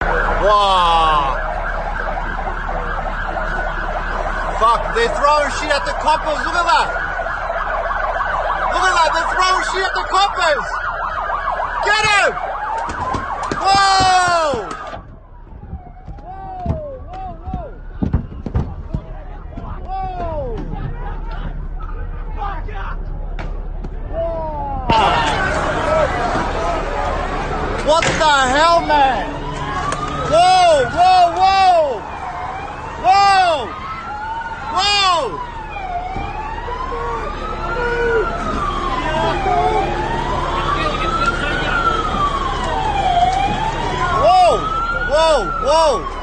Wow. Fuck, they're throwing shit at the coppers. Look at that. Look at that, they're throwing shit at the coppers. Get him! Whoa! What the hell, man? Whoa, whoa, whoa! Whoa! Whoa! Whoa! Whoa! Whoa!